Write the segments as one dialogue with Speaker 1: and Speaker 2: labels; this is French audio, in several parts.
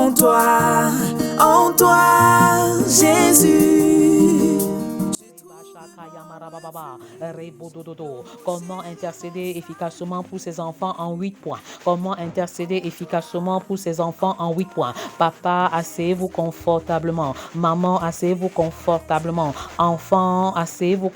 Speaker 1: en toi, Jésus.
Speaker 2: Comment intercéder efficacement pour ses enfants en 8 points? Comment intercéder efficacement pour ses enfants en 8 points? Papa, asseyez-vous confortablement. Maman, asseyez-vous confortablement. Enfants, asseyez-vous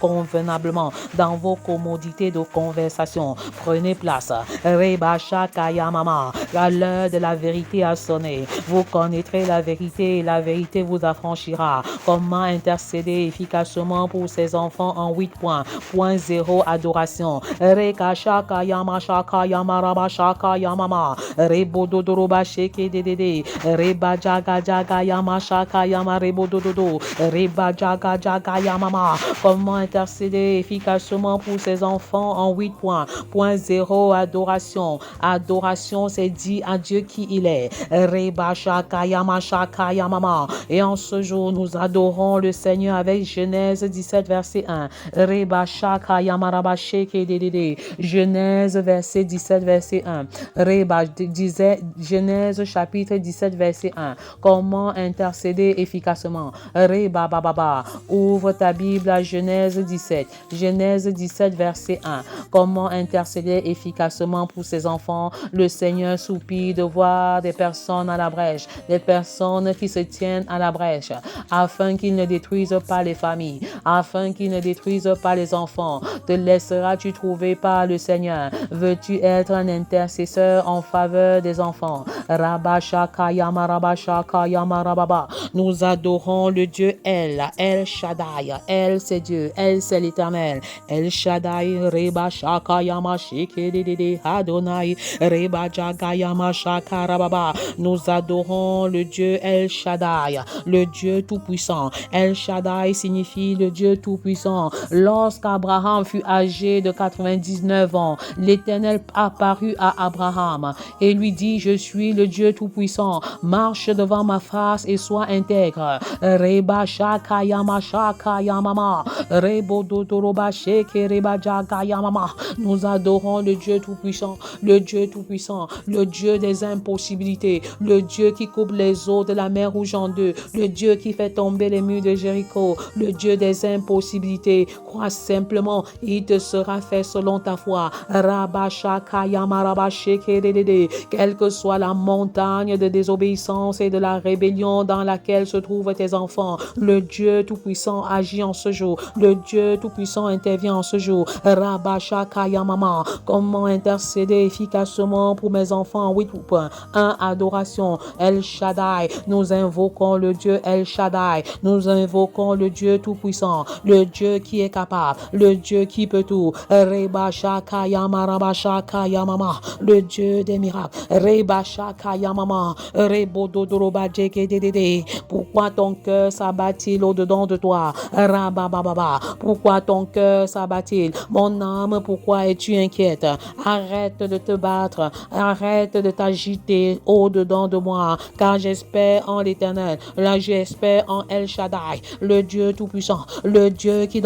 Speaker 2: convenablement dans vos commodités de conversation. Prenez place. Rebacha Kaya Mama. L'heure de la vérité a sonné. Vous connaîtrez la vérité et la vérité vous affranchira. Comment intercéder efficacement pour ses enfants en 8 points? Point 0, adoration. Reka shaka yama shaka yama raba shaka yamama. Rebododoroba sheke dedede. Reba jaga jaga yama shaka yama rebodododo. Reba jaga jaga yamama. Comment intercéder efficacement pour ses enfants en 8 points? Point 0, adoration. Adoration, c'est dit à Dieu qui il est. Reba shaka yamama. Et en ce jour, nous adorons le Seigneur avec Genèse 17, verset 1. Reba shaka yamaraba sheke dedede. Genèse verset 17, verset 1. Reba disait Genèse chapitre 17, verset 1. Comment intercéder efficacement? Reba baba. Ouvre ta Bible à Genèse 17. Genèse 17, verset 1. Comment intercéder efficacement pour ses enfants? Le Seigneur soupire de voir des personnes à la brèche, des personnes qui se tiennent à la brèche, afin qu'ils ne détruisent pas les familles, afin qu'ils ne détruisent pas les enfants. Te laisseras-tu trouver par le Seigneur? Veux-tu être un intercesseur en faveur des enfants? Rabashaka yamarabashaka yamarababa. Nous adorons le Dieu El Shaddai. El c'est Dieu, El c'est l'Éternel. El Shaddai, Reba Shaka Yamashike Dede Adonai, Reba Jaga Yamashaka Rababa. Nous adorons le Dieu El Shaddai, le Dieu tout-puissant. El Shaddai signifie le Dieu tout-puissant. Lorsqu'Abraham fut âgé de 99 ans, l'Éternel apparut à Abraham et lui dit: je suis le Dieu tout-puissant, marche devant ma face et sois intègre. Reba Shaka Yamashaka Yamama, Rebo Dodoroba Sheke Reba Jaga Yamama. Nous adorons le Dieu tout-puissant, le Dieu tout-puissant, le Dieu des impossibilités, le Dieu qui coupe les eaux de la mer Rouge en deux, le Dieu qui fait tomber les murs de Jéricho, le Dieu des impossibilités. Crois simplement, il te sera fait selon ta foi. Rabashaka Yamaraba Sheke Dedede. Quelle que soit la montagne de désobéissance et de la rébellion dans laquelle se trouvent tes enfants, le Dieu tout-puissant agit en ce jour. Le Dieu tout-puissant intervient en ce jour. Rabashaka Yamama. Comment intercéder efficacement pour mes enfants en 8 points? 1. Adoration. El Shaddai. Nous invoquons le Dieu El Shaddai. Nous invoquons le Dieu tout-puissant, le Dieu qui est capable, le Dieu qui peut tout. Reba Shaka Yamaraba Shaka Yamama. Le Dieu des miracles. Reba Shaka Yamama. Rebo Dodoroba Jeke Dedede. Pourquoi ton cœur s'abat-il au-dedans de toi? Rabababa. Pourquoi ton cœur s'abat-il? Mon âme, pourquoi es-tu inquiète? Arrête de te battre. Arrête de t'agiter au-dedans de moi, car j'espère en l'Éternel. Là, j'espère en El Shaddai, le Dieu tout-puissant, le Dieu qui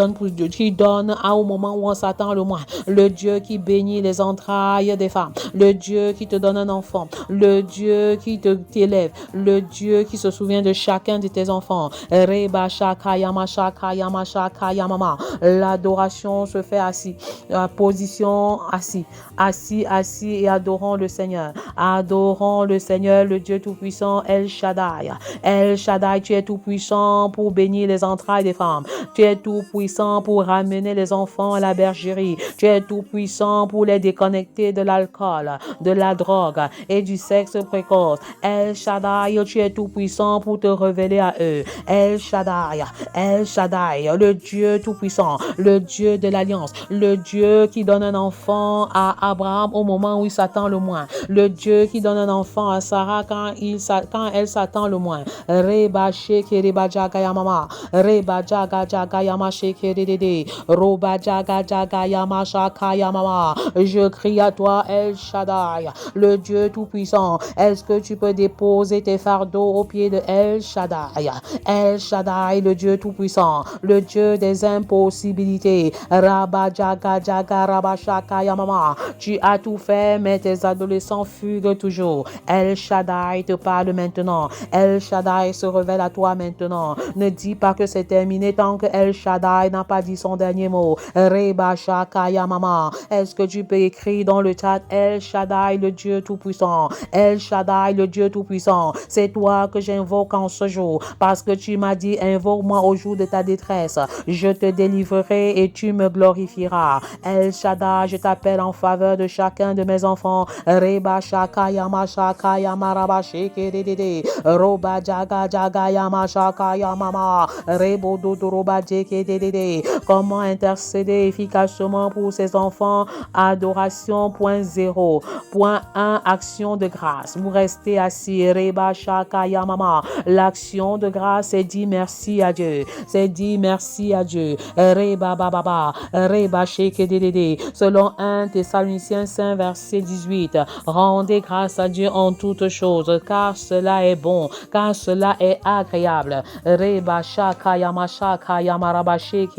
Speaker 2: donne au moment où on s'attend le moins, le Dieu qui bénit les entrailles des femmes, le Dieu qui te donne un enfant, le Dieu qui t'élève, le Dieu qui se souvient de chacun de tes enfants. Reba Shaka Yama Shaka Yama Shaka Yamama. L'adoration se fait assis, la position assis, et adorons le Seigneur. Adorons le Seigneur, le Dieu tout-puissant, El Shaddai. El Shaddai, tu es tout-puissant pour bénir les entrailles des femmes. Tu es tout-puissant pour ramener les enfants à la bergerie. Tu es tout-puissant pour les déconnecter de l'alcool, de la drogue et du sexe précoce. El Shaddai, tu es tout-puissant pour te révéler à eux. El Shaddai, le Dieu tout-puissant, le Dieu de l'alliance, le Dieu qui donne un enfant à Abraham au moment où il s'attend le moins, le Dieu qui donne un enfant à Sarah quand elle s'attend le moins. Reba Sheke Reba Jaga Yamama, Reba Jaga Jaga Yama Shekede, Roba Jaga Jaga Yama Shaka Yamama. Je crie à toi, El Shaddai, le Dieu Tout-Puissant. Est-ce que tu peux déposer tes fardeaux au pied de El Shaddai? El Shaddai, le Dieu Tout-Puissant, le Dieu des impossibilités. Rabba Jaga Jaga Rabba Shaka Yamama. Tu as tout fait, mais tes adolescents fuguent toujours. El Shaddai te parle maintenant. El Shaddai se révèle à toi maintenant. Ne dis pas que c'est terminé tant que El Shaddai n'a pas dit son dernier mot. Reba Shaka Yamama. Est-ce que tu peux écrire dans le chat El Shaddai, le Dieu Tout-Puissant? El Shaddai, le Dieu Tout-Puissant. C'est toi que j'invoque en ce jour parce que tu m'as dit invoque-moi au jour de ta détresse. Je te délivrerai et tu me glorifieras. El Shaddai, je t'appelle en faveur de chacun de mes enfants. Reba Shaka Yama Shaka Yama Raba Sheke Roba Jaga Jaga Yama Shaka Yamama Rebo Dodo Roba Jeke. Comment intercéder efficacement pour ses enfants? Adoration, point 0. Point 1, action de grâce. Vous restez assis. Reba Shaka Yamama. L'action de grâce, c'est dit merci à Dieu. C'est dit merci à Dieu. Reba Baba. Reba Sheke Selon 1 Thessaloniciens 5, verset 18. Rendez grâce à Dieu en toutes choses, car cela est bon, car cela est agréable. Reba Shaka Yama Shaka Yama Raba Sheke.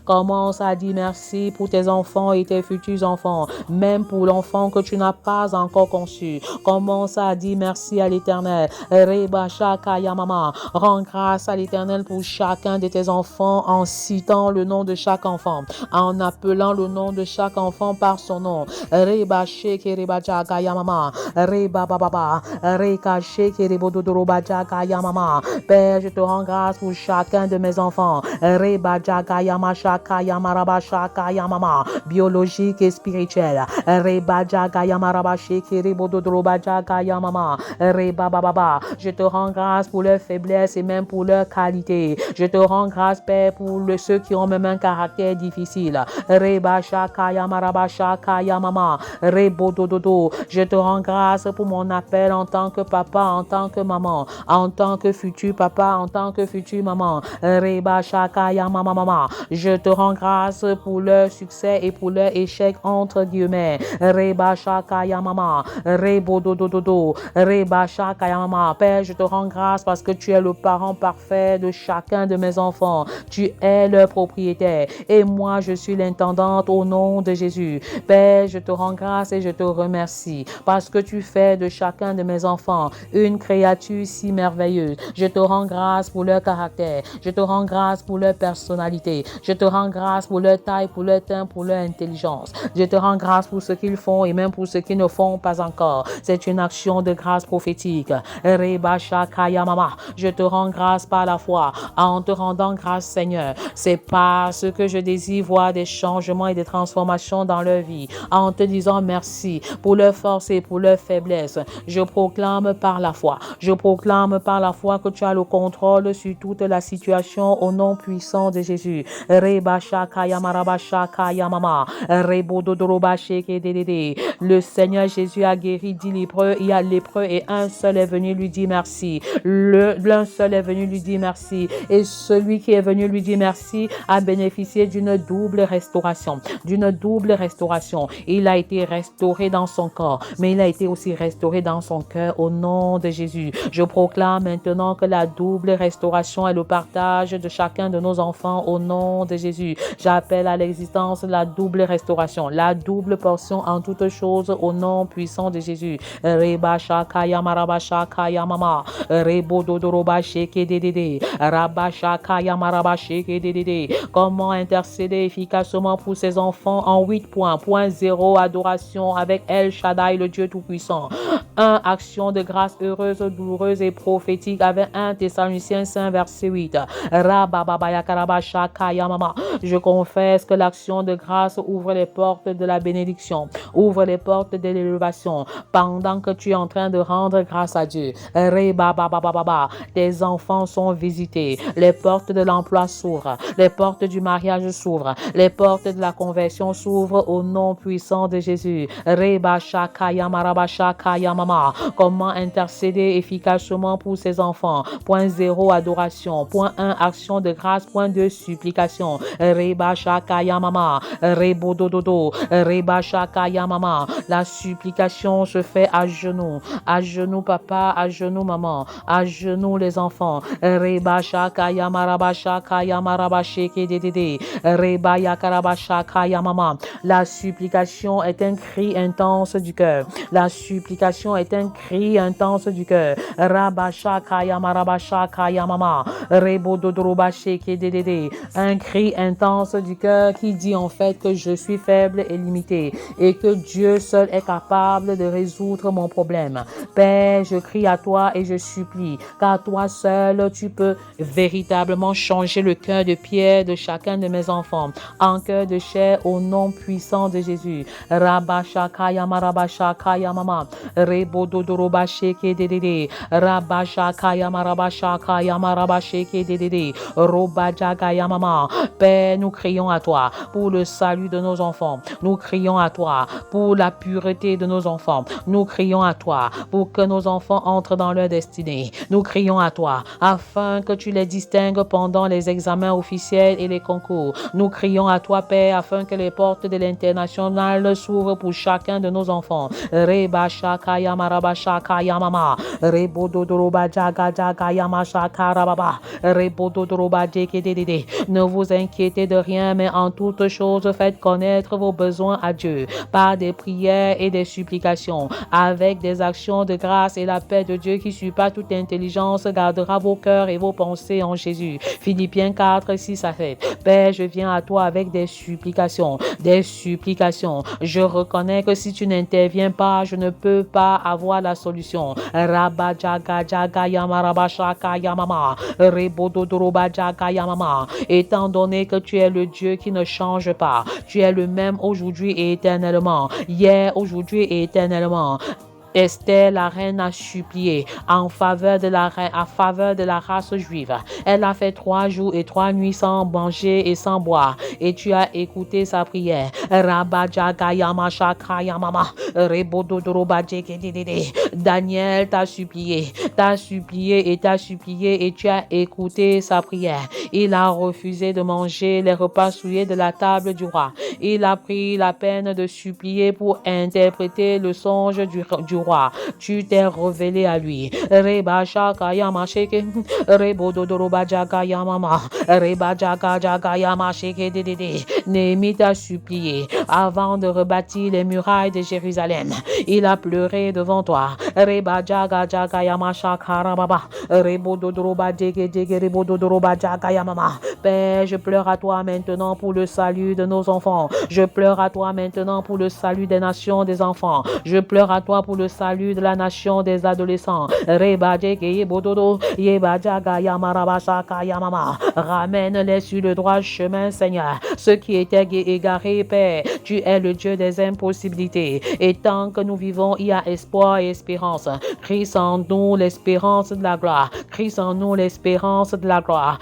Speaker 2: Commence à dire merci pour tes enfants et tes futurs enfants, même pour l'enfant que tu n'as pas encore conçu. Commence à dire merci à l'Éternel. Reba Shaka Yamama. Rends grâce à l'Éternel pour chacun de tes enfants en citant le nom de chaque enfant, en appelant le nom de chaque enfant par son nom. Reba Sheke Reba Jaga Yamama. Reba Baba. Reka Sheke Rebo Dodoroba Jaga Yamama. Père, je te rends grâce pour chacun de mes enfants. Reba Jaga Yama Shaka Yamaraba Shaka Yamama. Biologique et spirituel. Reba Jaga Yamaraba Sheke Rebo Dodoroba Jaga Yamama. Reba Baba. Je te rends grâce pour leur faiblesse et même pour leur qualité. Je te rends grâce, Père, pour ceux qui ont même un caractère difficile. Reba Shaka Yamaraba Shaka Yamama. Rebo Dododo. Je te rends grâce pour mon appel en tant que papa, en tant que maman, en tant que futur papa, en tant que future maman. Reba Shaka Yamama Mama. Je te rends grâce pour leur succès et pour leur échec entre guillemets. Reba Shaka Yamama. Rebo Dododo. Reba Shaka Yamama. Père, je te rends grâce parce que tu es le parent parfait de chacun de mes enfants. Tu es leur propriétaire et moi je suis l'intendante au nom de Jésus. Père, je te rends grâce et je te remercie parce que tu fais de chacun de mes enfants une créature si merveilleuse. Je te rends grâce pour leur caractère. Je te rends grâce pour leur personnalité. Je te rends grâce pour leur taille, pour leur teint, pour leur intelligence. Je te rends grâce pour ce qu'ils font et même pour ce qu'ils ne font pas encore. C'est une action de grâce prophétique. Reba Shaka Yamama. Je te rends grâce par la foi. En te rendant grâce, Seigneur, c'est parce que je désire voir des changements et des transformations dans leur vie. En te disant merci pour leur force et pour leur faiblesse. Je proclame par la foi. Je proclame par la foi que tu as le contrôle sur toute la situation au nom puissant de Jésus. Reba Shaka Yamaraba Shaka Yamama. Rebo Dodoroba Sheke Dedede. Le Seigneur Jésus a guéri 10 lépreux. Il y a lépreux et un seul est venu lui dire merci. L'un seul est venu lui dire merci. Et celui qui est venu lui dire merci a bénéficié d'une double restauration. D'une double restauration. Il a été restauré dans son corps, mais il a été aussi restauré dans son cœur au nom de Jésus. Je proclame maintenant que la double restauration est le partage de chacun de nos enfants au nom de Jésus. J'appelle à l'existence la double restauration, la double portion en toutes choses au nom puissant de Jésus. Reba Shaka Yamaraba Shaka Yamama. Rebo Dodoroba Sheke Dedede. Rabba Shaka Yamaraba Sheke Dedede. Comment intercéder efficacement pour ses enfants en 8 points. Point 0, adoration avec El Shaddai, le Dieu Tout-Puissant. 1, action de grâce heureuse, douloureuse et prophétique avec 1 Thessaloniciens 5, verset 8. Rabba Baba Yakaraba Shaka Yamama. Je confesse que l'action de grâce ouvre les portes de la bénédiction, ouvre les portes de l'élévation pendant que tu es en train de rendre grâce à Dieu. Reba Baba Baba. Tes enfants sont visités. Les portes de l'emploi s'ouvrent. Les portes du mariage s'ouvrent. Les portes de la conversion s'ouvrent au nom puissant de Jésus. Reba Shaka Yamaraba Shaka Yamama. Comment intercéder efficacement pour ses enfants? Point 0, adoration. Point 1, action de grâce. Point besoin de supplication. Reba shakaya mama, rebo dododo, reba shakaya mama. La supplication se fait à genoux papa, à genoux maman, à genoux les enfants. Reba shakaya maraba shakaya maraba sheke dedede, reba yakaraba shakaya mama. La supplication est un cri intense du cœur. La supplication est un cri intense du cœur. Rabasha kaya marabasha kaya mama. Rebo dodoroba sheke dedede. Un cri intense du cœur qui dit en fait que je suis faible et limité et que Dieu seul est capable de résoudre mon problème. Père, je crie à toi et je supplie, car toi seul tu peux véritablement changer le cœur de pierre de chacun de mes enfants en cœur de chair au nom puissant de Jésus. Rabasha kaya marabasha kaya mama. Rebo dodoroba sheke dedede. Rabasha kaya marabasha kaya maraba sheke dedede. Roba jagaya mama. Père, nous crions à toi pour le salut de nos enfants. Nous crions à toi pour la pureté de nos enfants. Nous crions à toi pour que nos enfants entrent dans leur destinée. Nous crions à toi afin que tu les distingues pendant les examens officiels et les concours. Nous crions à toi, Père, afin que les portes de l'international s'ouvrent pour chacun de nos enfants. Reba shakaya maraba shakaya mama. Rebo dodoroba jaga jaga yama shakara baba. Rebo dodoroba jeke dedede. Ne vous inquiétez de rien, mais en toutes choses faites connaître vos besoins à Dieu par des prières et des supplications, avec des actions de grâce, et la paix de Dieu qui surpasse toute intelligence gardera vos cœurs et vos pensées en Jésus. Philippiens 4, 6 à 7. Père, je viens à toi avec des supplications, des supplications. Je reconnais que si tu n'interviens pas, je ne peux pas avoir la solution. Rabba jaga jaga yama rabba shaka yamama. Rebodo doroba jaga yamama. Étant donné que tu es le Dieu qui ne change pas, tu es le même aujourd'hui et éternellement, hier, aujourd'hui et éternellement. Esther, la reine, a supplié en faveur de la reine, en faveur de la race juive. Elle a fait 3 jours et 3 nuits sans manger et sans boire. Et tu as écouté sa prière. Daniel t'a supplié et tu as écouté sa prière. Il a refusé de manger les repas souillés de la table du roi. Il a pris la peine de supplier pour interpréter le songe du roi. Tu t'es révélé à lui. Reba shaka yama sheke. Rebo dodoroba jaga yamama. Reba jaga jaga yama sheke dedede. Néhémie t'a supplié avant de rebâtir les murailles de Jérusalem. Il a pleuré devant toi. Reba jaga jaga yama shakara baba. Rebo dodoroba dege dege rebo dodoroba jaga yamama. Père, je pleure à toi maintenant pour le salut de nos enfants. Je pleure à toi maintenant pour le salut des nations des enfants. Je pleure à toi pour le salut de la nation des adolescents. Ramène-les sur le droit chemin, Seigneur. Ceux qui étaient égarés, Père, tu es le Dieu des impossibilités. Et tant que nous vivons, il y a espoir et espérance. Christ en nous l'espérance de la gloire. Christ en nous l'espérance de la gloire.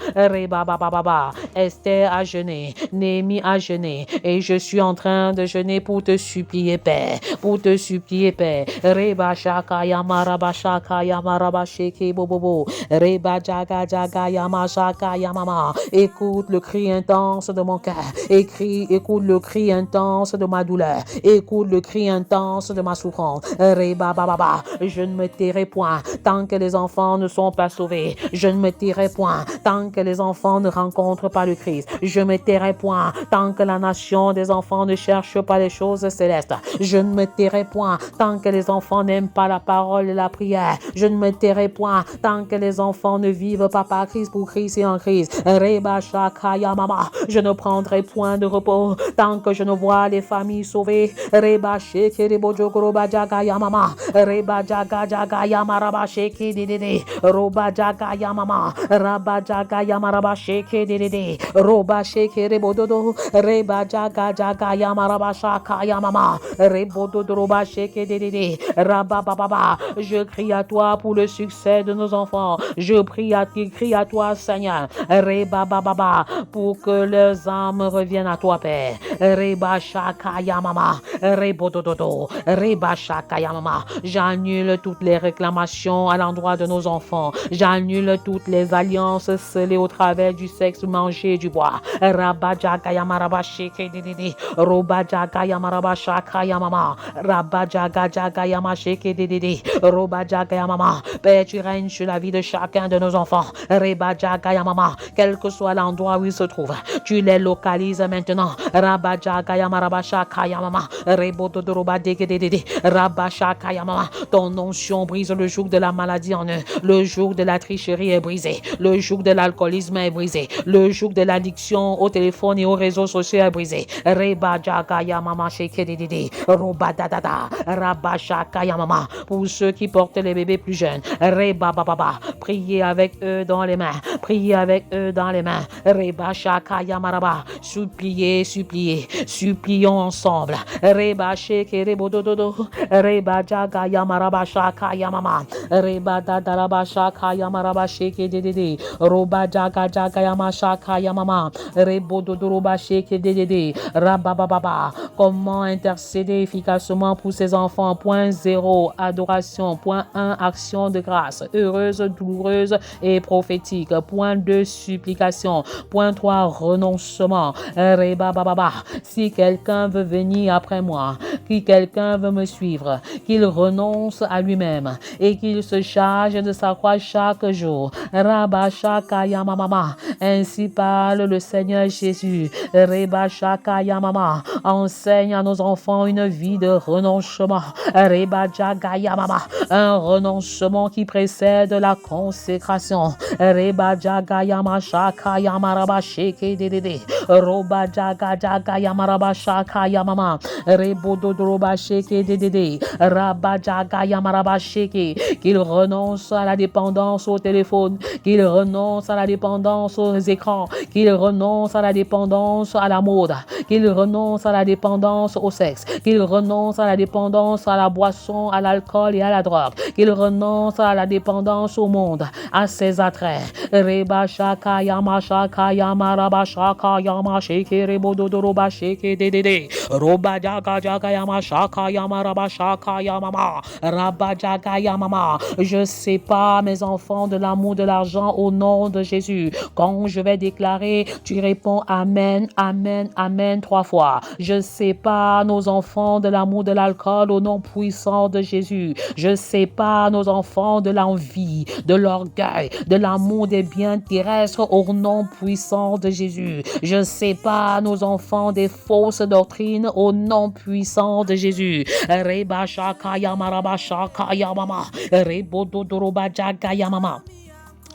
Speaker 2: Esther a jeûné, Néhémie a jeûné, et je suis en train de jeûner pour te supplier, Père. Pour te supplier, Père. Reba shaka yama raba shaka yama raba sheke bobobo. Reba jaga jaga yama shaka yamama. Écoute le cri intense de mon cœur. Écoute le cri intense de ma douleur. Écoute le cri intense de ma souffrance. Reba baba. Je ne me tairai point tant que les enfants ne sont pas sauvés. Je ne me tairai point tant que les enfants ne rencontrent pas le Christ. Je ne me tairai point tant que la nation des enfants ne cherche pas les choses célestes. Je ne me tairai point tant que les enfants n'aiment pas la parole et la prière. Je ne me tairai point tant que les enfants ne vivent pas par Christ pour Christ et en Christ. Reba shakaya mama. Je ne prendrai point de repos tant que je ne vois les familles sauvées. Reba sheke rebo jokoroba jagaya mama. Reba jaga jagaya maraba sheke dedede. Roba jagaya mama. Raba jagaya maraba sheke dedede. Roba sheke rebo dodo. Reba jaga jagaya maraba shakaya mama. Rebo dodo roba sheke dedede. Raba baba. Je crie à toi pour le succès de nos enfants. Je crie à toi, Seigneur. Reba baba. Pour que leurs âmes reviennent à toi, Père. Reba Shakaya Mama, Rebodododo, Reba Shakaya Mama. J'annule toutes les réclamations à l'endroit de nos enfants. J'annule toutes les alliances scellées au travers du sexe mangé et du bois. Rabajakaya Maraba Sheke Dede, Robajakaya Maraba Shakaya Mama, Rabajakaya Masheke Dede, Robajakaya Mama. Père, tu règnes sur la vie de chacun de nos enfants. Rebajakaya Mama, quel que soit l'endroit où ils se trouvent, tu les localises maintenant. Rabajakaya Maraba Shakaya Mama, Rebodoroba Degedede, Rabashakaya Mama. Ton onction brise le joug de la maladie en eux. Le joug de la tricherie est brisé. Le joug de l'alcoolisme est brisé. Le joug de l'addiction au téléphone et aux réseaux sociaux est brisé. Rebajakaya Mama Shekedede, Robadadada, Rabashakaya Mama. Pour ceux qui portent les bébés plus jeunes, Rebababa, priez avec eux dans les mains. Priez avec eux dans les mains. Rebashakaya Maraba, suppliez, suppliez, supplions ensemble. Rebashekebodododo, Rebajakaya Maraba Shakaya Mama, Rebadadaraba Shakaya Maraba Shekedede, Robajakaya Mashakaya Mama, Rebododoroba Shekedede, Rabababa. Comment intercéder efficacement pour ces enfants? Point 0, adoration. Point 1, action de grâce, heureuse, douloureuse et prophétique. Point 2, supplication. Point 3, renoncement. Rebababa. Si quelqu'un veut venir après moi, si quelqu'un veut me suivre, qu'il renonce à lui-même et qu'il se charge de sa croix chaque jour. Rabashakaya Mama. Ainsi parle le Seigneur Jésus. Rebashakaya Mama. Enseigne à nos enfants une vie de renoncement. Rebajagaya Mama. Un renoncement qui précède la consécration. Rebajagaya Mashakaya Marabasheke Dede. Robajagaya Marabashakaya Mama. Rebododrobasheke Dede. Rabajagaya Marabasheke. Qu'il renonce à la dépendance au téléphone. Qu'il renonce à la dépendance aux écrans. Qu'il renonce à la dépendance à la mode. Qu'il renonce à la dépendance au sexe. Qu'il renonce à la dépendance à la boisson, à l'alcool et à la drogue. Qu'il renonce à la dépendance au monde, à ses attraits. Reba Shakaya Mashakaya Marabashakaya Masheke Rebododoroba Sheke Dede. Roba Jagaya Mashakaya Marabashakaya Mama. Rabajagaya Mama. Je sépare mes enfants de l'amour de l'argent au nom de Jésus. Quand je vais déclarer, tu réponds Amen, Amen, Amen 3 fois. Je sépare nos enfants de l'amour de l'alcool au nom puissant de Jésus. Je sépare nos enfants de l'envie, de l'orgueil, de l'amour des biens terrestres au nom puissant de Jésus. Je sépare nos enfants des fausses doctrines au nom puissant de Jésus. Reba Shakaya Maraba Shakaya Mama. Rebododoroba Jagaya Mama.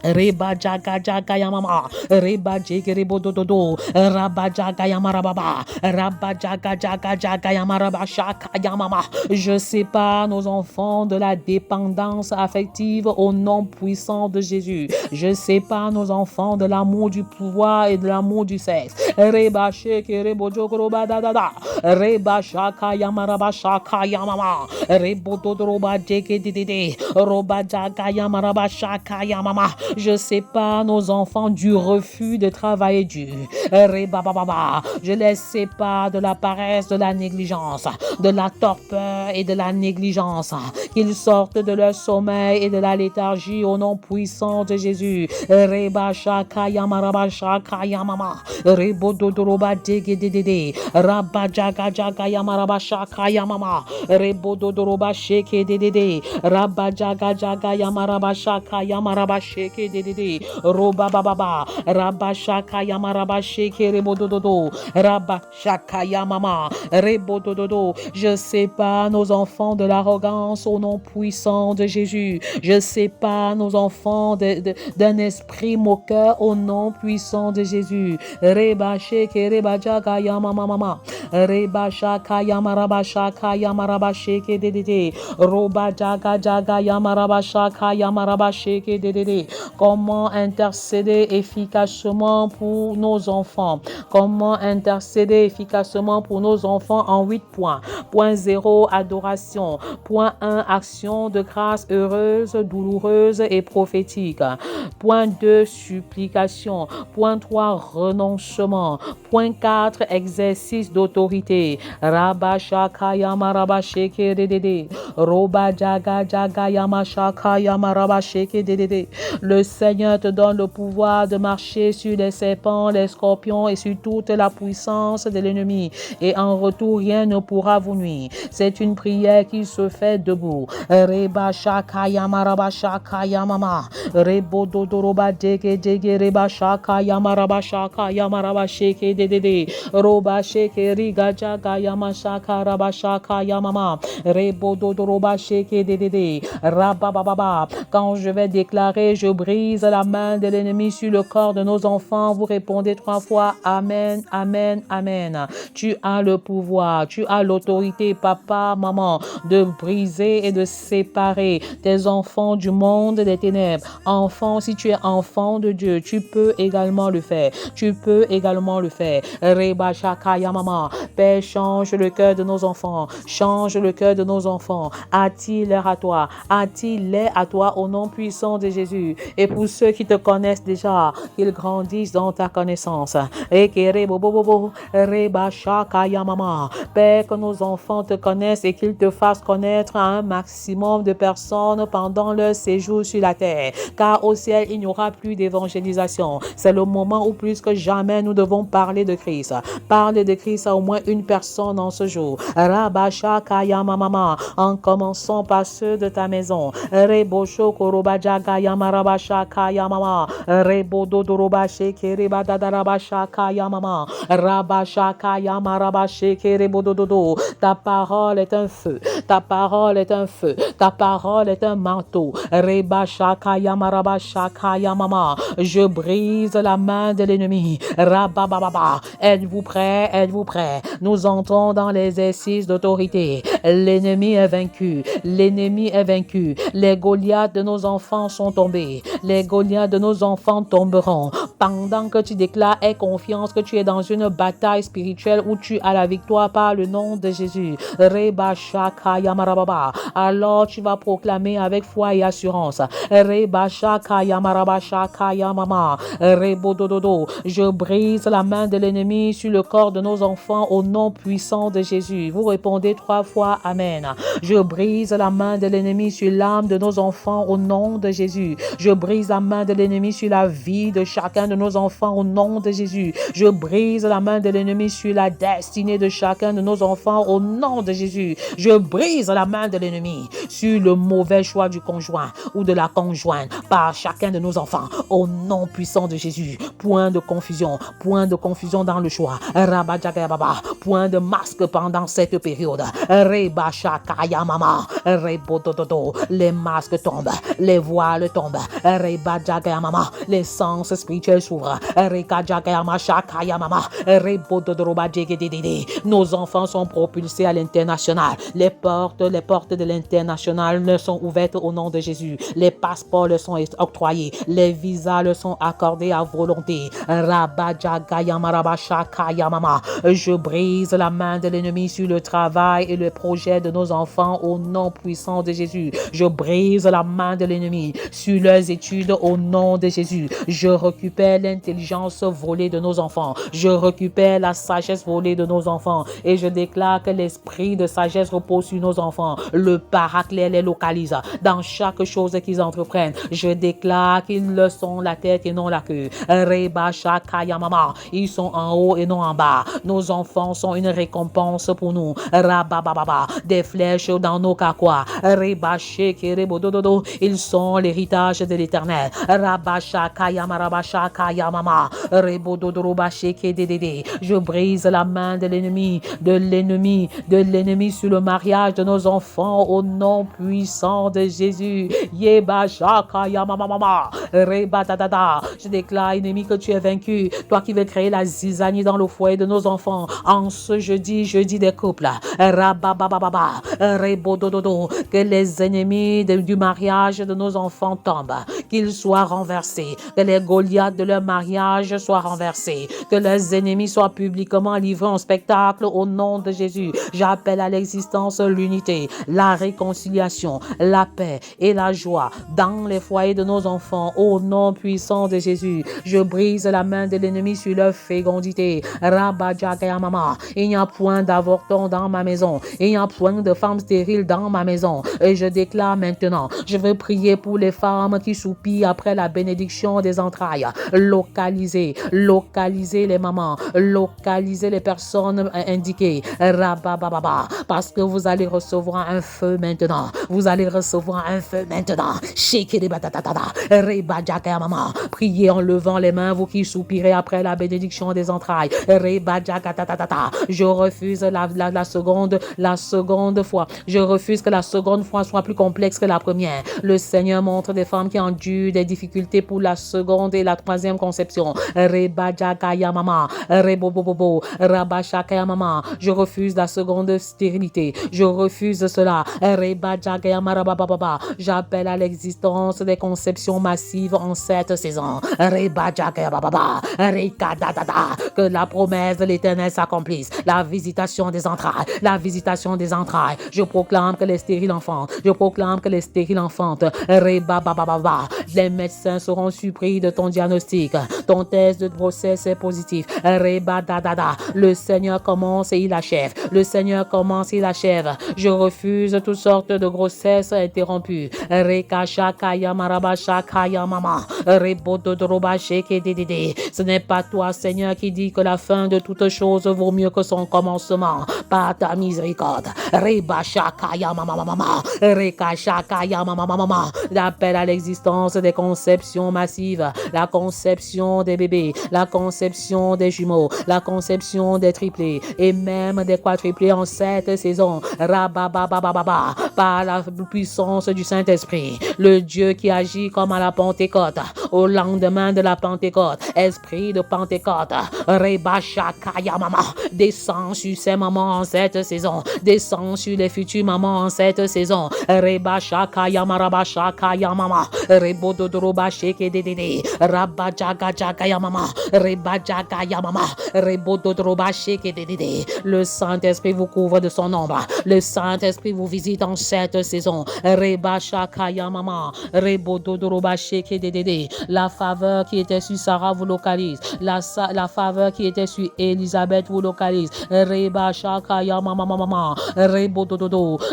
Speaker 2: Reba Jagaya Mama, Reba Jegeribododo, Rabba Jagaya Marababa, Rabba Jagaya Maraba Shakaya Mama. Je sépare nos enfants de la dépendance affective au nom puissant de Jésus. Je sépare nos enfants de l'amour du pouvoir et de l'amour du sexe. Reba Shekerebo Jogoroba Dada, Reba Shakaya Maraba Shakaya Mama, Rebododroba Jegedide, Roba Jagaya Maraba Shakaya Mama. Je sépare nos enfants du refus de travailler dur. Je les sépare de la paresse, de la négligence, de la torpeur et de la négligence. Qu'ils sortent de leur sommeil et de la léthargie au nom puissant de Jésus. Reba Shakaya Maraba Shakaya Mama. Rebododoroba Degedede. Rabba Jagaya Maraba Shakaya Mama. Rebododoroba Sheke Dede. Rabba Jagaya Maraba Shakaya Maraba Sheke Dede. Roba Baba. Rabba Shakaya Maraba Sheke Rebodododo. Rabba Shakaya Mama. Rebodododo. Je sépare nos enfants de l'arrogance au nom puissant de Jésus. Je sépare nos enfants d'un esprit moqueur au nom puissant de Jésus. Reba Sheke Reba Jagaya Mama Mama. Reba Shakaya Maraba Shakaya Maraba Sheke Dede. Roba Jagaya Maraba Shakaya Maraba Sheke Dede. Comment intercéder efficacement pour nos enfants? Comment intercéder efficacement pour nos enfants en 8 points. Point 0, adoration. Point 1, action de grâce heureuse, douloureuse et prophétique. Point 2, supplication. Point 3, renoncement. Point 4, exercice d'autorité. Rabba shaka yama rabba sheke dedede. Roba jaga jaga yama shaka yama rabba sheke dedede. Le Seigneur te donne le pouvoir de marcher sur les serpents, les scorpions et sur toute la puissance de l'ennemi. Et en retour, rien ne pourra vous nuire. C'est une prière qui se fait debout. Reba shaka yama rabba shaka yama. Rebo dodoroba dege dege reba shaka yama rabba shaka yama rabba sheke dedede. Roba sheke riga jaga yama shaka rabba shaka yama. Rebo dodoroba sheke dedede. Rabababa. Quand je vais déclarer, je brise la main de l'ennemi sur le corps de nos enfants. Vous répondez 3 fois Amen, Amen, Amen. Tu as le pouvoir, tu as l'autorité, papa, maman, de briser et de séparer tes enfants du monde des ténèbres. Enfant, si tu es enfant de Dieu, tu peux également le faire. Tu peux également le faire. Reba shakaya mama. Père, change le cœur de nos enfants. Change le cœur de nos enfants. Attire-les à toi. Attire-les à toi au nom puissant de Jésus. Et pour ceux qui te connaissent déjà, qu'ils grandissent dans ta connaissance. Père, que nos enfants te connaissent et qu'ils te fassent connaître à un maximum de personnes pendant leur séjour sur la terre. Car au ciel, il n'y aura plus d'évangélisation. C'est le moment où plus que jamais nous devons parler de Christ. Parle de Christ à au moins une personne en ce jour. Rabasha kaya mama, en commençant par ceux de ta maison. Rebosho korobaja kaya marabasha kaya mama. Rebodo dorobache kereba dadarabasha kaya mama. Rabasha kaya marabashe kerebodo dodo. Ta parole est un feu. Ta parole est un feu. Ta parole est un manteau. Rebasha kaya marabasha kaya mama. Je brise la main de l'ennemi. Rabababa. Êtes-vous prêts? Êtes-vous prêts? Nous entrons dans l'exercice d'autorité. L'ennemi est vaincu. L'ennemi est vaincu. Les Goliaths de nos enfants sont tombés. Les Goliaths de nos enfants tomberont. Pendant que tu déclares, aie confiance que tu es dans une bataille spirituelle où tu as la victoire par le nom de Jésus. Reba shakaya marababa. Alors tu vas proclamer avec foi et assurance. Reba shakaya maraba shakaya mama. Rebo dododo. Je brise la main de l'ennemi sur le corps de nos enfants au nom puissant de Jésus. Vous répondez 3 fois Amen. Je brise la main de l'ennemi sur l'âme de nos enfants au nom de Jésus. Je brise la main de l'ennemi sur la vie de chacun de nos enfants au nom de Jésus. Je brise la main de l'ennemi sur la destinée de chacun de nos enfants au nom de Jésus. Je brise la main de l'ennemi sur le mauvais choix du conjoint ou de la conjointe par chacun de nos enfants au nom puissant de Jésus. Point de confusion dans le choix. Rabadjagababa. Point de masque pendant cette période. Reba shakaya mama. Rebodododo. Les masques tombent, les voiles tombent. Reba jagaya mama. Les sens spirituels s'ouvrent. Reka jagaya ma shakaya mama. Rebododoroba jegedede. Nos enfants sont propulsés à l'international. Les portes de l'international leur sont ouvertes au nom de Jésus. Les passeports leur sont octroyés. Les visas leur sont accordés à volonté. Rabba jagaya maraba shakaya mama. Je brise la main de l'ennemi sur le travail et le projet de nos enfants au nom puissant de Jésus. Je brise la main de l'ennemi sur leurs études au nom de Jésus. Je récupère l'intelligence volée de nos enfants. Je récupère la sagesse volée de nos enfants. Et je déclare que l'esprit de sagesse repose sur nos enfants. Le paraclet les localise dans chaque chose qu'ils entreprennent. Je déclare qu'ils le sont la tête et non la queue. Reba shakaya mama. Ils sont en haut et non en bas. Nos enfants sont une récompense pour nous. Rabababa. Des flèches dans nos carquois. Reba shekerebo dododo. Ils sont l'héritage de l'Éternel. Rabba shakaya maraba shakaya mama. Rebo dodoroba shekedede. Je brise la main de l'ennemi sur le mariage de nos enfants au nom puissant de Jésus. Yeba shakaya mama mama. Reba dadada. Je déclare, ennemi, que tu es vaincu. Toi qui veux créer la zizanie dans le foyer de nos enfants en ce jeudi des couples. Rabababa. Rebo dododo. Que les ennemis du mariage de nos enfants tombent. qu'ils soient renversés, que les Goliaths de leur mariage soient renversés, que leurs ennemis soient publiquement livrés en spectacle au nom de Jésus. J'appelle à l'existence l'unité, la réconciliation, la paix et la joie dans les foyers de nos enfants au nom puissant de Jésus. Je brise la main de l'ennemi sur leur fécondité. Rabadjakayamama. Il n'y a point d'avorton dans ma maison. Il n'y a point de femmes stériles dans ma maison. Et je déclare maintenant, je veux prier pour les femmes qui soupirent après la bénédiction des entrailles. Localiser les mamans, localiser les personnes indiquées. Rabababa. Parce que vous allez recevoir un feu maintenant. Vous allez recevoir un feu maintenant. Priez en levant les mains, vous qui soupirez après la bénédiction des entrailles. Je refuse la seconde fois. Je refuse que la seconde fois soit plus complexe que la première. Le Seigneur montre des femmes qui endurent des difficultés pour la seconde et la troisième conception. Je refuse la seconde stérilité. Je refuse cela. J'appelle à l'existence des conceptions massives en cette saison. Que la promesse de l'Éternel s'accomplisse. La visitation des entrailles. La visitation des entrailles. Je proclame que les stériles enfantent. Je proclame que les stériles enfantent. Les médecins seront surpris de ton diagnostic. Ton test de grossesse est positif. Le Seigneur commence et il achève. Le Seigneur commence et il achève. Je refuse toutes sortes de grossesses interrompues. Ce n'est pas toi, Seigneur, qui dit que la fin de toute chose vaut mieux que son commencement. Par ta miséricorde. L'appel à l'existence des conceptions massives, la conception des bébés, la conception des jumeaux, la conception des triplés et même des quadruplés en cette saison. Par la puissance du Saint-Esprit, le Dieu qui agit comme à la Pentecôte, au lendemain de la Pentecôte, esprit de Pentecôte, descend sur ces mamans en cette saison, descend sur les futures mamans en cette saison. Le Saint-Esprit vous couvre de son ombre. Le Saint-Esprit vous visite en cette saison. La faveur qui était sur Sarah vous localise. La faveur qui était sur Elisabeth vous localise.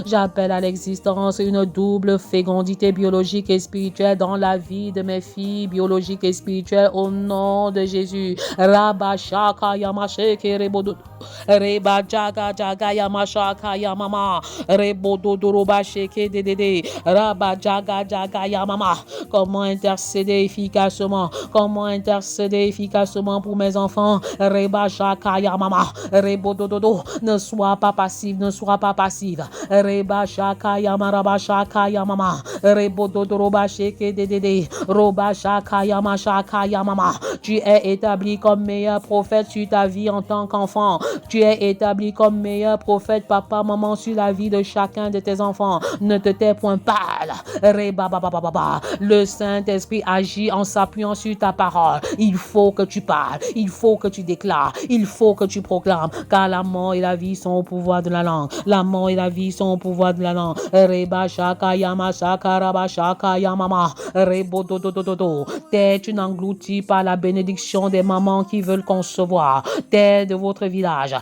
Speaker 2: J'appelle à l'existence une double fécondité biologique et spirituelle dans la vie de mes filles biologiques et spirituelles au nom de Jésus. Comment intercéder efficacement? Comment intercéder efficacement pour mes enfants? Ne sois pas passive, ne sois pas passive. Tu es établi comme meilleur prophète sur ta vie en tant qu'enfant. Tu es établi comme meilleur prophète, papa, maman, sur la vie de chacun de tes enfants. Ne te tais point pâle. Le Saint-Esprit agit en s'appuyant sur ta parole. Il faut que tu parles, il faut que tu déclares, il faut que tu proclames, car la mort et la vie sont au pouvoir de la langue. La mort et la vie sont au pouvoir de la langue. T'es tu n'engloutis pas la bénédiction des mamans qui veulent concevoir. T'es de votre village.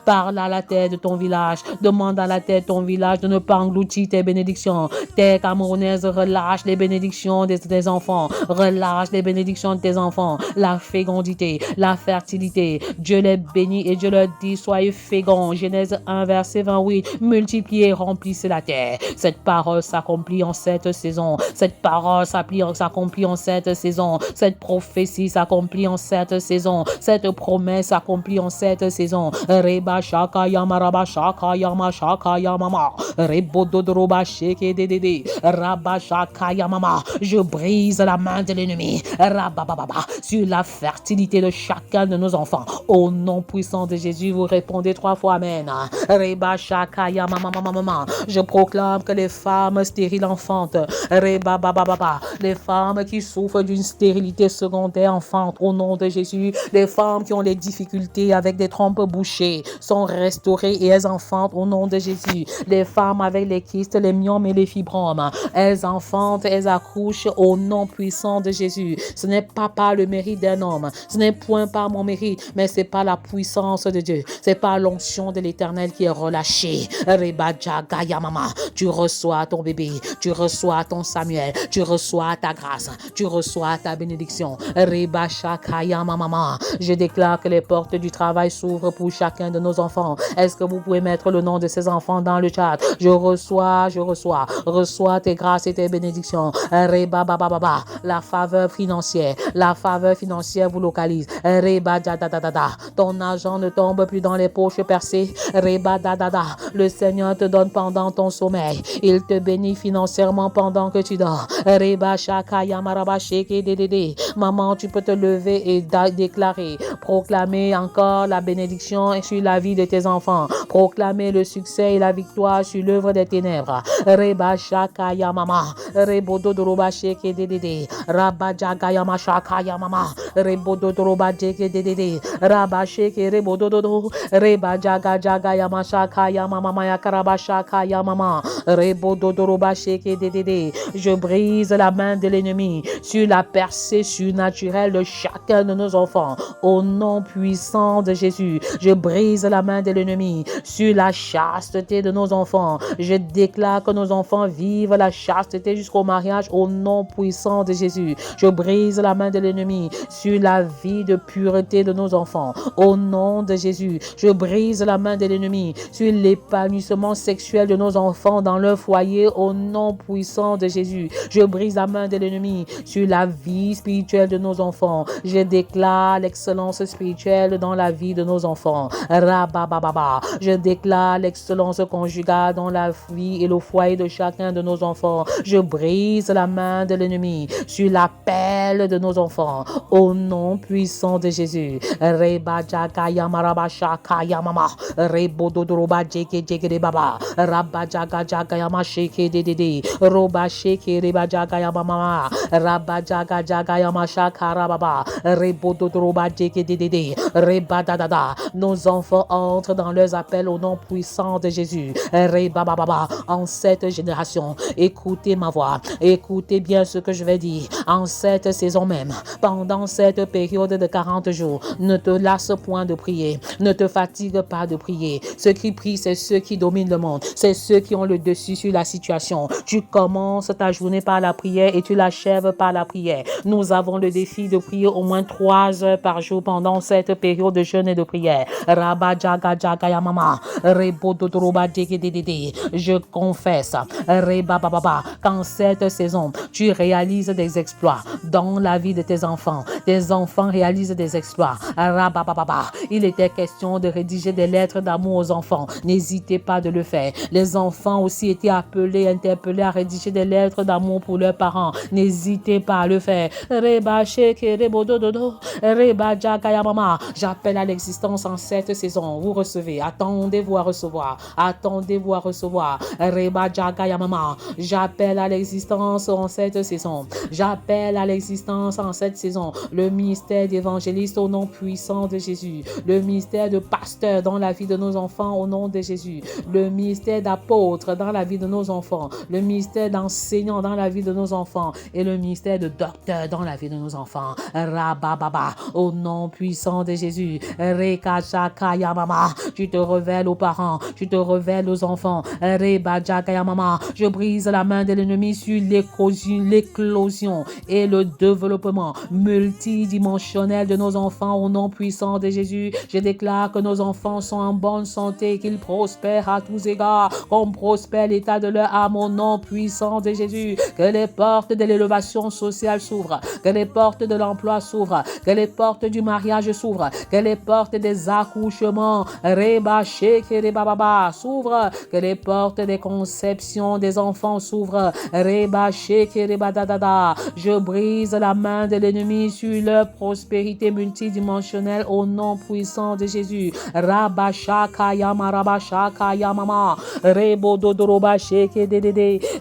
Speaker 2: Parle à la tête de ton village. Demande à la tête de ton village de ne pas engloutir tes bénédictions. Tes Camerounaises, relâche les bénédictions de tes enfants. Relâche les bénédictions de tes enfants. La fécondité, la fertilité. Dieu les bénit et Dieu leur dit, soyez féconds. Genèse 1, verset 28. Multipliez, remplissez la terre. Cette parole s'accomplit en cette saison. Cette parole s'accomplit en cette saison. Cette prophétie s'accomplit en cette saison. Cette promesse s'accomplit en cette saison. Reba shaka yama raba shaka yama shaka yama. Rebododroba sheke dedede. Raba shaka yama. Je brise la main de l'ennemi. Rabababa. Sur la fertilité de chacun de nos enfants. Au nom puissant de Jésus, vous répondez 3 fois amen. Reba shaka yama mama. Je proclame que les femmes stériles enfantent. Les femmes qui souffrent d'une stérilité secondaire enfante, au nom de Jésus. Les femmes qui ont des difficultés avec des trompes bouchées sont restaurées et elles enfantent au nom de Jésus. Les femmes avec les kystes, les myomes et les fibromes, elles enfantent, elles accouchent au nom puissant de Jésus. Ce n'est pas par le mérite d'un homme, ce n'est point par mon mérite, mais c'est par la puissance de Dieu. C'est par l'onction de l'Éternel qui est relâchée. Tu reçois ton bébé, tu reçois ton Samuel, tu reçois ta grâce, tu reçois ta bénédiction. Je déclare que les portes du travail s'ouvrent pour chacun de nos enfants. Est-ce que vous pouvez mettre le nom de ces enfants dans le chat? Je reçois tes grâces et tes bénédictions. La faveur financière vous localise. Ton argent ne tombe plus dans les poches percées. Le Seigneur te donne pendant ton sommeil. Il te bénit financièrement pendant que tu dors. Maman, tu peux te lever et déclarer, proclamer encore la bénédiction sur la vie de tes enfants. Proclamer le succès et la victoire sur l'œuvre des ténèbres. Mama. Je brise la main de l'ennemi sur la percée surnaturelle de chacun de nos enfants. Au nom puissant de Jésus, je brise la main de l'ennemi sur la chasteté de nos enfants. Je déclare que nos enfants vivent la chasteté jusqu'au mariage au nom puissant de Jésus. Je brise la main de l'ennemi sur la vie de pureté de nos enfants. Au nom de Jésus, je brise la main de l'ennemi sur l'épanouissement sexuel de nos enfants dans leur foyer au nom puissant de Jésus. Je brise la main de l'ennemi sur la vie spirituelle de nos enfants. Je déclare l'excellence spirituelle dans la vie de nos enfants. Je déclare l'excellence conjugale dans la vie et le foyer de chacun de nos enfants. Je brise la main de l'ennemi sur l'appel de nos enfants au nom puissant de Jésus. Nos enfants entrent dans leurs appels au nom puissant de Jésus. En cette génération, écoutez ma voix, écoutez bien ce que je vais dire. En cette saison même, pendant cette période de 40 jours, ne te lasse point de prier, ne te fatigue pas de prier. Ceux qui prient, c'est ceux qui dominent le monde, c'est ceux qui ont le dessus sur la situation. Tu commences ta journée par la prière et tu l'achèves par la prière. Nous avons le défi de prier au moins 3 heures par jour pendant cette période de jeûne et de prière. Je confesse qu'en cette saison, tu réalises des exploits dans la vie de tes enfants. Tes enfants réalisent des exploits. Il était question de rédiger des lettres d'amour aux enfants. N'hésitez pas de le faire. Les enfants aussi étaient interpellés à rédiger des lettres d'amour pour leurs parents. N'hésitez pas à le faire. J'appelle à l'existence en cette saison. Vous recevez. Attendez-vous à recevoir. Attendez-vous à recevoir. J'appelle à l'existence en cette saison. J'appelle à l'existence en cette saison le ministère d'évangéliste au nom puissant de Jésus. Le ministère de pasteur dans la vie de nos enfants au nom de Jésus. Le ministère d'apôtre dans la vie de nos enfants. Le ministère d'enseignant dans la vie de nos enfants. Et le ministère de docteur dans la vie de nos enfants. Au nom puissant de Jésus. Tu te révèles aux parents. Tu te révèles aux enfants. Je brise la main de l'ennemi sur l'éclosion et le développement multidimensionnel de nos enfants au nom puissant de Jésus. Je déclare que nos enfants sont en bonne santé, qu'ils prospèrent à tous égards, qu'on prospère l'état de leur âme au nom puissant de Jésus. Que les portes de l'élévation sociale s'ouvrent, que les portes de l'emploi s'ouvrent, que les portes du mariage s'ouvrent, que les portes des accouchements s'ouvrent, que les portes des conceptions des enfants s'ouvrent. Je brise la main de l'ennemi sur leur prospérité multidimensionnelle au nom puissant de Jésus.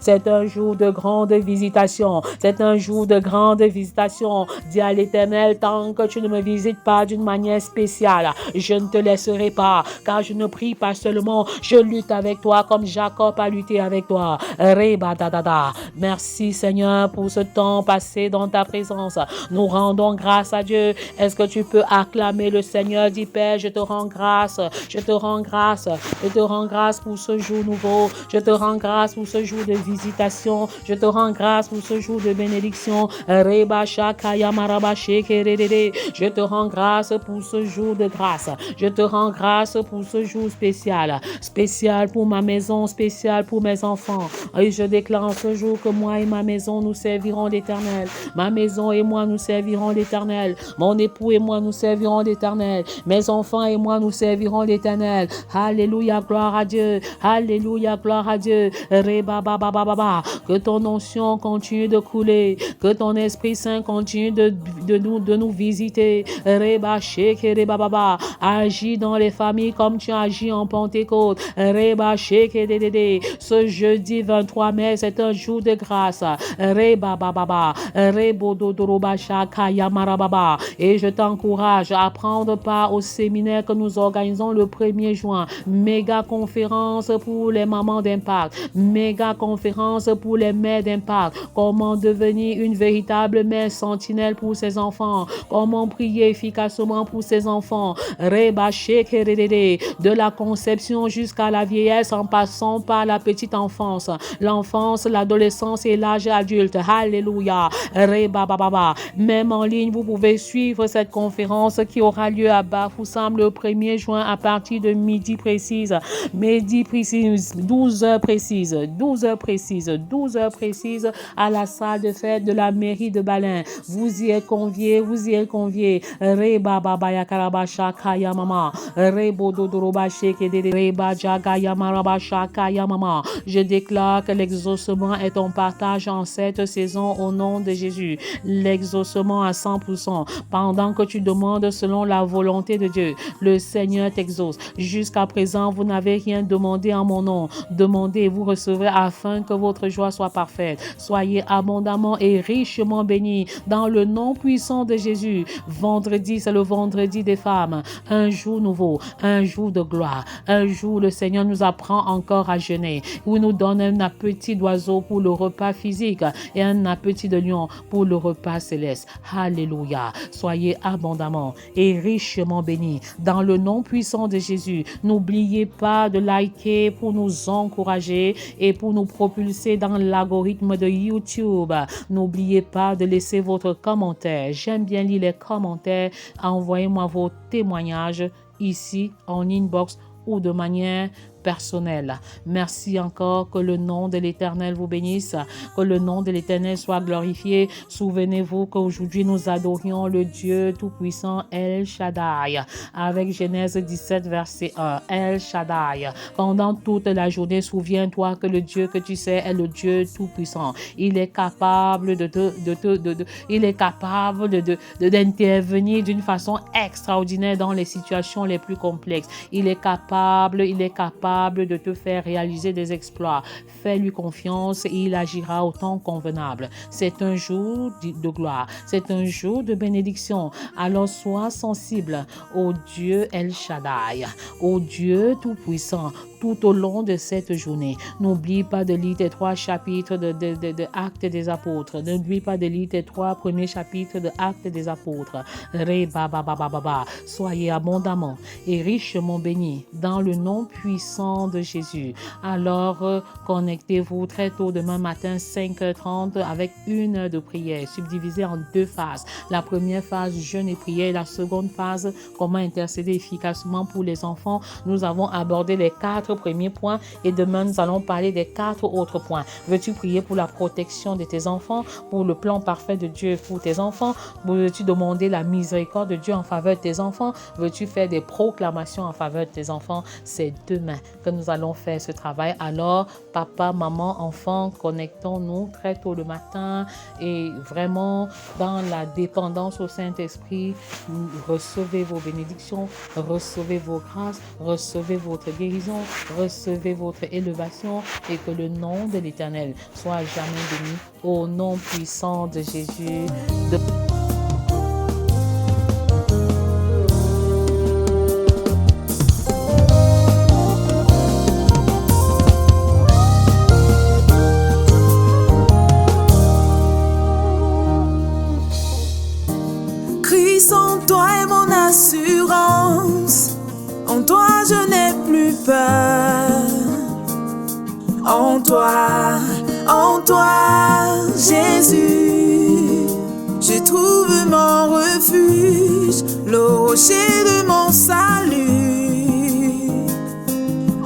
Speaker 2: C'est un jour jour de grande visitation. C'est un jour de grande visitation. Dis à l'Éternel, tant que tu ne me visites pas d'une manière spéciale, je ne te laisserai pas, car je ne prie pas seulement, je lutte avec toi comme Jacob a lutté avec toi. Merci Seigneur pour ce temps passé dans ta présence. Nous rendons grâce à Dieu. Est-ce que tu peux acclamer le Seigneur? Dis Père, je te rends grâce, je te rends grâce, je te rends grâce pour ce jour nouveau, je te rends grâce pour ce jour de visitation, je te rends grâce pour ce jour de bénédiction. Je te rends grâce pour ce jour de grâce, je te rends grâce pour ce jour spécial, spécial pour ma maison, spécial pour mes enfants. Et je déclare en ce jour que moi et ma maison, nous servirons l'Éternel. Ma maison et moi, nous servirons l'Éternel. Mon époux et moi, nous servirons l'Éternel. Mes enfants et moi, nous servirons l'Éternel. Alléluia, gloire à Dieu. Alléluia, gloire à Dieu. Que ton onction continue de couler. Que ton Esprit Saint continue de nous visiter. Agis dans les familles comme tu agis en Pentecôte. Ce jeudi 23 mai, c'est un jour de grâce. Et je t'encourage à prendre part au séminaire que nous organisons le 1er juin. Méga conférence pour les mamans d'impact. Méga conférence pour les mères d'impact. Comment devenir une véritable mère sentinelle pour ses enfants. Comment prier efficacement pour ses enfants. De la conception jusqu'à la vieillesse en passant par la petite enfance, l'enfance, l'adolescence et l'âge adulte. Alléluia. Même en ligne, vous pouvez suivre cette conférence qui aura lieu à Bafoussam le 1er juin à partir de midi précise. Midi précise, 12 heures précises, 12 heures précises, 12 heures précises à la salle de fête de la mairie de Balin. Vous y êtes conviés, vous y êtes conviés. Je déclare que l'exaucement est ton partage en cette saison au nom de Jésus. L'exaucement à 100%. Pendant que tu demandes selon la volonté de Dieu, le Seigneur t'exauce. Jusqu'à présent, vous n'avez rien demandé en mon nom. Demandez et vous recevrez afin que votre joie soit parfaite. Soyez abondamment et richement bénis dans le nom puissant de Jésus. Vendredi, c'est le vendredi des femmes. Un jour nouveau, un jour de gloire. Un jour, le Seigneur nous apprend encore à jeûner. Il nous donne un appétit d'oiseau pour le repas physique et un appétit de lion pour le repas céleste. Alléluia. Soyez abondamment et richement bénis dans le nom puissant de Jésus. N'oubliez pas de liker pour nous encourager et pour nous propulser dans l'algorithme de YouTube. N'oubliez pas de laisser votre commentaire. J'aime bien lire les commentaires. Envoyez-moi vos témoignages ici en inbox ou de manière personnel. Merci encore, que le nom de l'Éternel vous bénisse, que le nom de l'Éternel soit glorifié. Souvenez-vous qu'aujourd'hui nous adorions le Dieu Tout-Puissant El Shaddai avec Genèse 17 verset 1. El Shaddai. Pendant toute la journée, souviens-toi que le Dieu que tu sais est le Dieu Tout-Puissant. Il est capable d'intervenir d'une façon extraordinaire dans les situations les plus complexes. Il est capable de te faire réaliser des exploits. Fais-lui confiance et il agira au temps convenable. C'est un jour de gloire. C'est un jour de bénédiction. Alors sois sensible au Dieu El Shaddai, au Dieu Tout-Puissant, tout au long de cette journée. N'oublie pas de lire tes 3 chapitres de Actes des Apôtres. N'oublie pas de lire tes 3 premiers chapitres de Actes des Apôtres. Soyez abondamment et richement bénis dans le nom puissant de Jésus. Alors, connectez-vous très tôt demain matin, 5h30, avec 1 heure de prière, subdivisée en 2 phases. La première phase, jeûne et prière. La seconde phase, comment intercéder efficacement pour les enfants. Nous avons abordé les 4 premiers points et demain, nous allons parler des 4 autres points. Veux-tu prier pour la protection de tes enfants, pour le plan parfait de Dieu pour tes enfants? Veux-tu demander la miséricorde de Dieu en faveur de tes enfants? Veux-tu faire des proclamations en faveur de tes enfants? C'est demain que nous allons faire ce travail. Alors, papa, maman, enfant, connectons-nous très tôt le matin et vraiment dans la dépendance au Saint-Esprit, recevez vos bénédictions, recevez vos grâces, recevez votre guérison, recevez votre élévation et que le nom de l'Éternel soit jamais béni. Au nom puissant de Jésus.
Speaker 1: Christ en toi est mon assurance. En toi je n'ai plus peur. En toi, Jésus, je trouve mon refuge, le rocher de mon salut.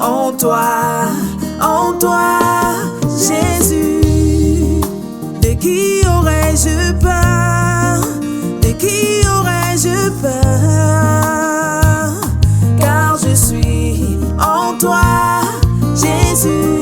Speaker 1: En toi, Jésus, de qui aurais-je peur? De qui aurais-je peur? Car je suis en toi, Jésus.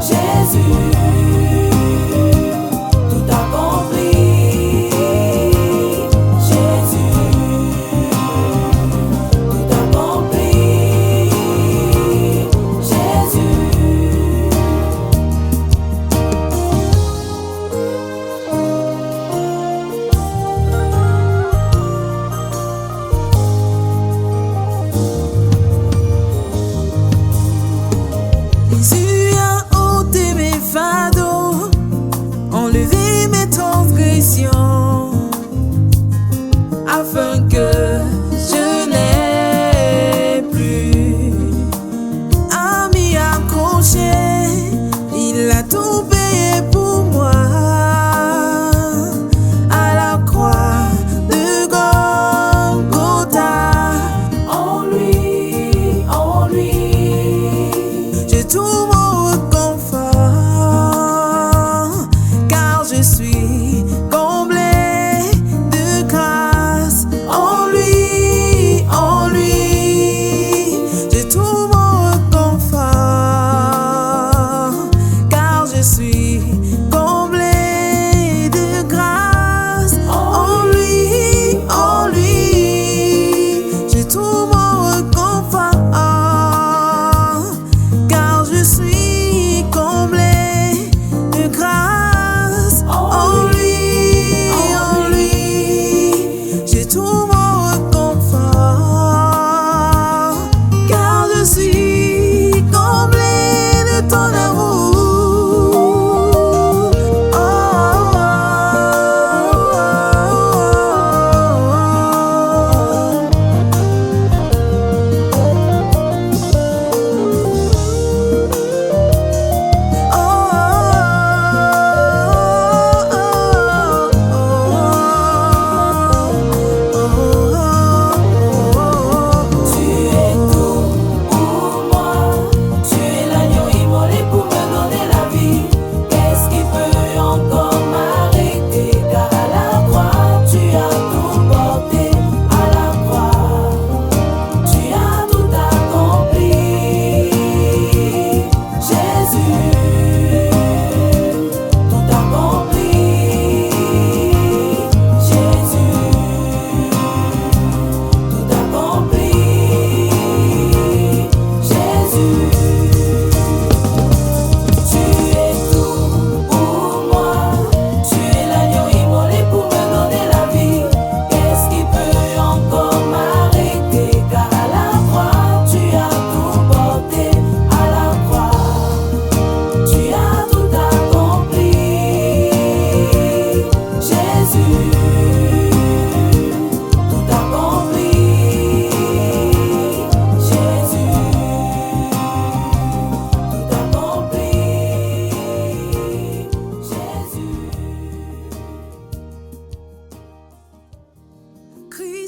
Speaker 1: Jésus.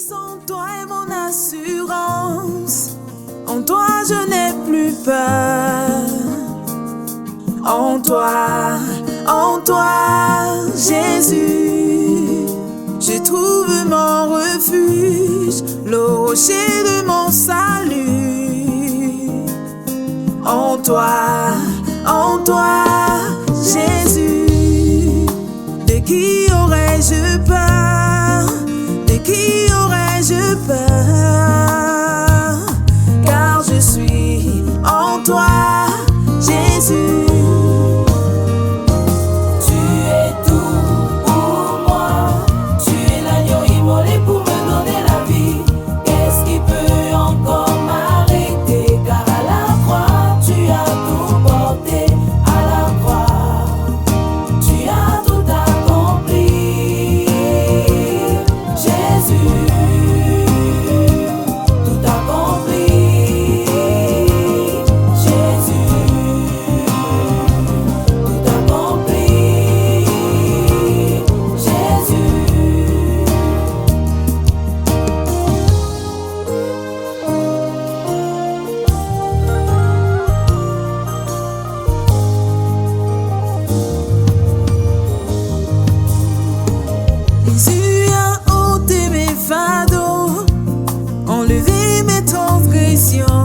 Speaker 1: Sans toi est mon assurance. En toi je n'ai plus peur. En toi, Jésus, je trouve mon refuge, le rocher de mon salut. En toi, Jésus, de qui aurais-je peur? De qui aurais-je peur? Car je suis en toi, Jésus. Jésus a ôté mes fardeaux, enlevé mes transgressions.